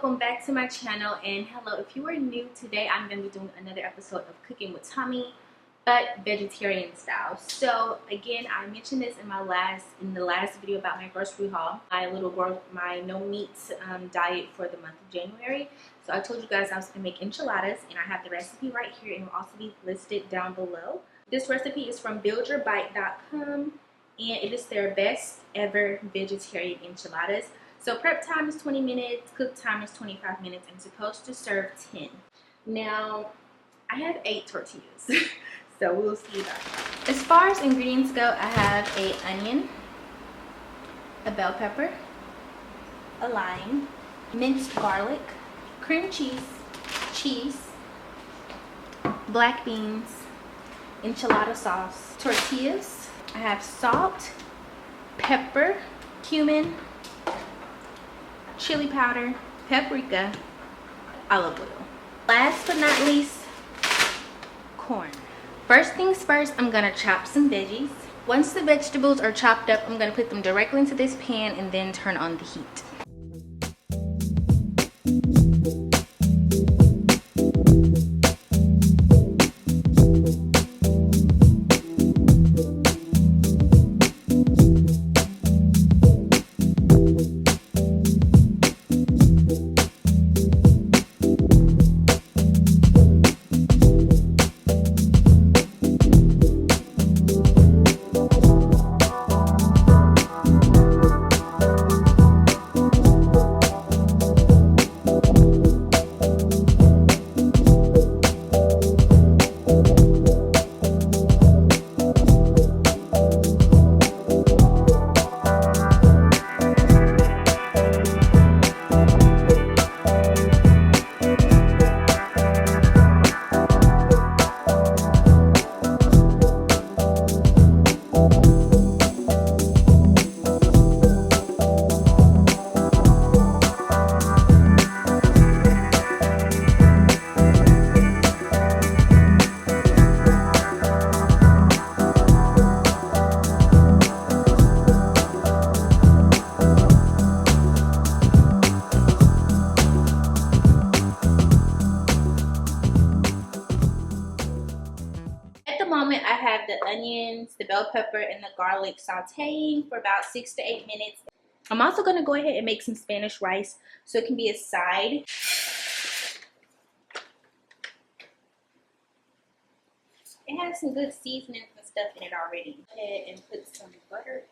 welcome back to my channel, and hello if you are new. Today I'm going to be doing another episode of Cooking with Tommie, but vegetarian style. So again, I mentioned this in the last video about my grocery haul, my no meat diet for the month of January. So I told you guys I was going to make enchiladas, and I have the recipe right here, and it will also be listed down below. This recipe is from buildyourbite.com, and it is their best ever vegetarian enchiladas. So prep time is 20 minutes, cook time is 25 minutes. I'm supposed to serve 10. Now, I have 8 tortillas, so we'll see about that. As far as ingredients go, I have an onion, a bell pepper, a lime, minced garlic, cream cheese, black beans, enchilada sauce, tortillas. I have salt, pepper, cumin, chili powder, paprika, olive oil. Last but not least, corn. First things first, I'm gonna chop some veggies. Once the vegetables are chopped up, I'm gonna put them directly into this pan and then turn on the heat. I have the onions, the bell pepper, and the garlic sauteing for about 6 to 8 minutes. I'm also going to go ahead and make some Spanish rice so it can be a side. It has some good seasonings and stuff in it already. Go ahead and put some butter in it.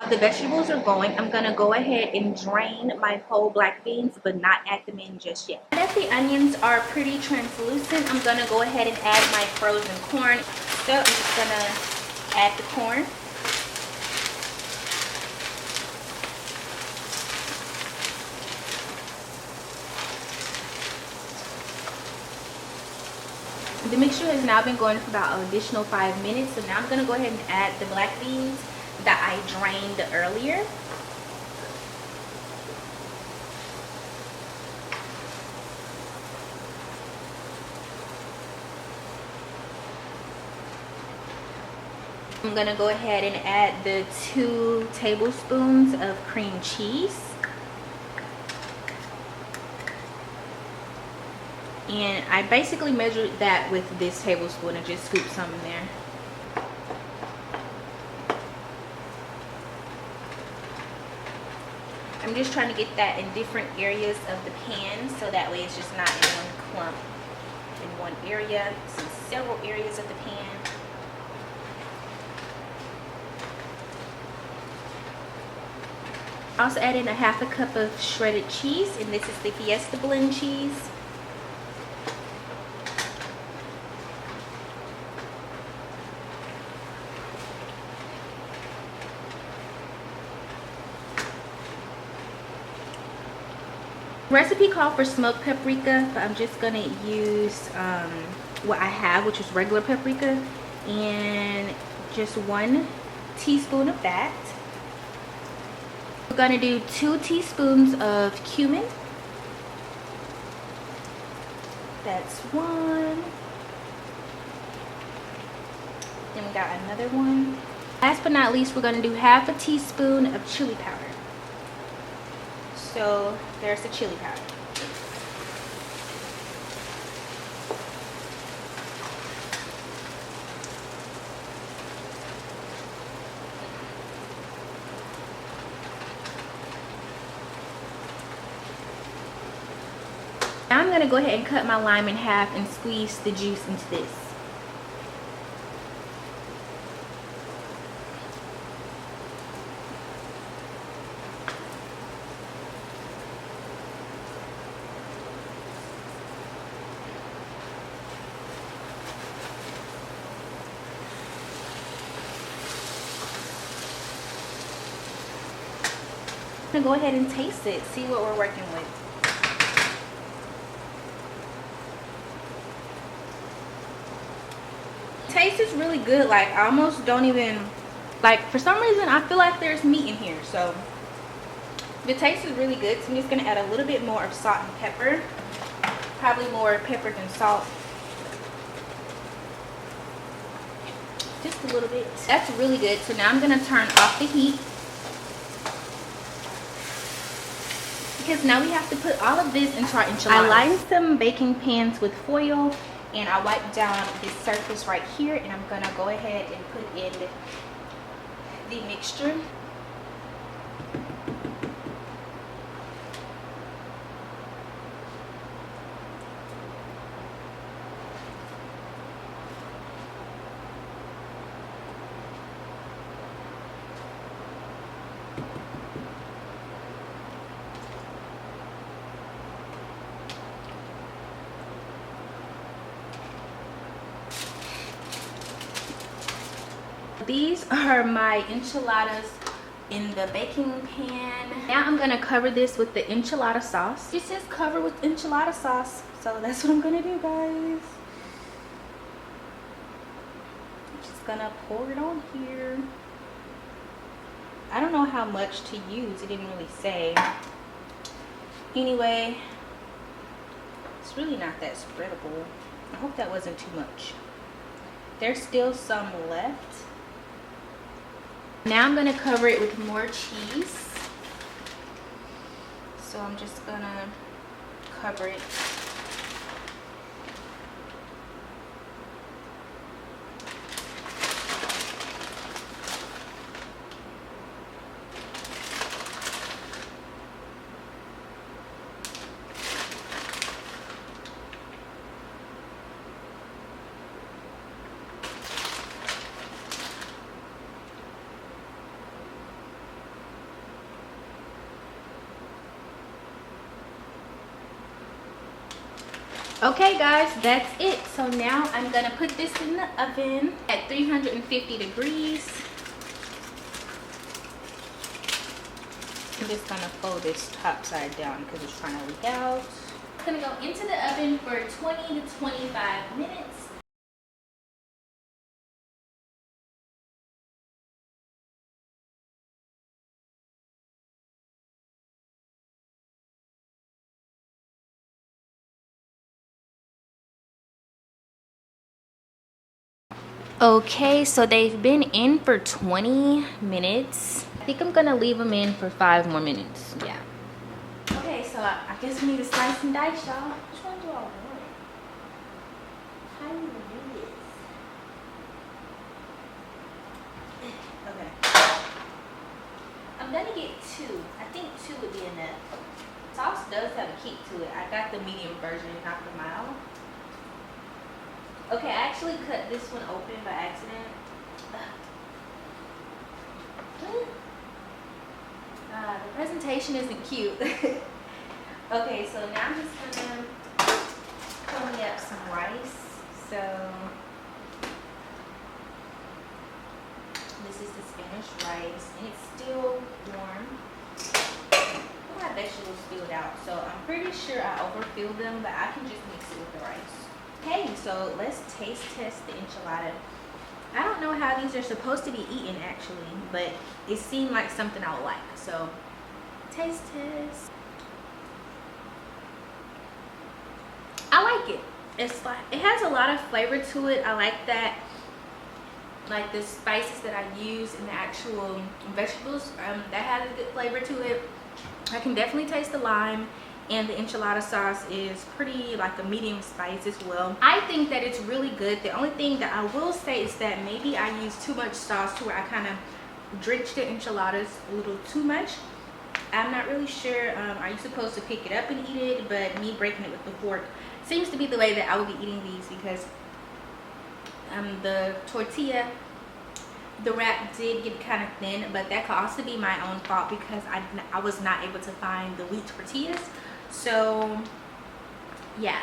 The vegetables are going. I'm gonna go ahead and drain my whole black beans, but not add them in just yet. And if the onions are pretty translucent, I'm gonna go ahead and add my frozen corn. So I'm just gonna add the corn. The mixture has now been going for about an additional 5 minutes. So now I'm gonna go ahead and add the black beans that I drained earlier. I'm gonna go ahead and add the 2 tablespoons of cream cheese. And I basically measured that with this tablespoon and just scooped some in there. I'm just trying to get that in different areas of the pan so that way it's just not in one clump in one area. It's in several areas of the pan. I also add in a half a cup of shredded cheese, and this is the Fiesta blend cheese. Recipe called for smoked paprika, but I'm just gonna use what I have, which is regular paprika, and just 1 teaspoon of that. We're gonna do 2 teaspoons of cumin. That's 1. Then we got another one. Last but not least, we're gonna do half a teaspoon of chili powder. So there's the chili powder. Now I'm going to go ahead and cut my lime in half and squeeze the juice into this. I'm going to go ahead and taste it, see what we're working with. Taste is really good. Like, I almost don't even, like, for some reason I feel like there's meat in here. So the taste is really good. So I'm just gonna add a little bit more of salt and pepper, probably more pepper than salt, just a little bit. That's really good. So now I'm gonna turn off the heat, because now we have to put all of this into our enchiladas. I lined some baking pans with foil, and I wiped down this surface right here, and I'm gonna go ahead and put in the mixture. These are my enchiladas in the baking pan. Now I'm gonna cover this with the enchilada sauce. It says cover with enchilada sauce, so that's what I'm gonna do, guys. I'm just gonna pour it on here. I don't know how much to use, it didn't really say. Anyway, it's really not that spreadable. I hope that wasn't too much. There's still some left. Now I'm gonna cover it with more cheese. So I'm just gonna cover it. Okay guys, that's it. So now I'm gonna put this in the oven at 350 degrees. I'm just gonna fold this top side down because it's trying to leak out. It's gonna go into the oven for 20 to 25 minutes. Okay, so they've been in for 20 minutes. I think I'm gonna leave them in for 5 more minutes. Yeah. Okay, so I guess we need to slice and dice, y'all. Which one do I want? How do you do this? Okay. I'm gonna get 2. I think 2 would be enough. Sauce does have a kick to it. I got the medium version, not the mild. Okay, I actually cut this one open by accident. The presentation isn't cute. Okay, so now I'm just gonna cook me up some rice. So this is the Spanish rice, and it's still warm. My vegetables spilled out, so I'm pretty sure I overfilled them, but I can just mix it with the rice. Okay, so let's taste test the enchilada. I don't know how these are supposed to be eaten actually, but it seemed like something I would like. So, taste test. I like it. It's like, it has a lot of flavor to it. I like that like the spices that I use in the actual vegetables, that has a good flavor to it. I can definitely taste the lime, and the enchilada sauce is pretty like a medium spice as well. I think that it's really good. The only thing that I will say is that maybe I use too much sauce to where I kind of drench the enchiladas a little too much. I'm not really sure. Are you supposed to pick it up and eat it? But me breaking it with the fork seems to be the way that I will be eating these, because the tortilla, the wrap did get kind of thin, but that could also be my own fault because I was not able to find the wheat tortillas. So yeah.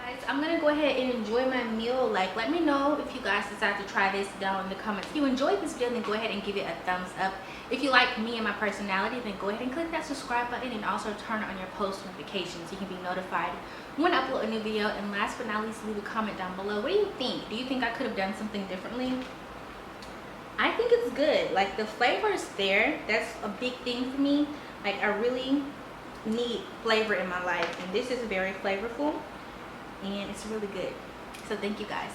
Guys, I'm gonna go ahead and enjoy my meal. Like, let me know if you guys decide to try this down in the comments. If you enjoyed this video, then go ahead and give it a thumbs up. If you like me and my personality, then go ahead and click that subscribe button, and also turn on your post notifications so you can be notified when I upload a new video. And last but not least, leave a comment down below. What do you think? Do you think I could have done something differently? I think it's good. Like, the flavor is there. That's a big thing for me. Like, I really need flavor in my life, and this is very flavorful and it's really good. So thank you guys.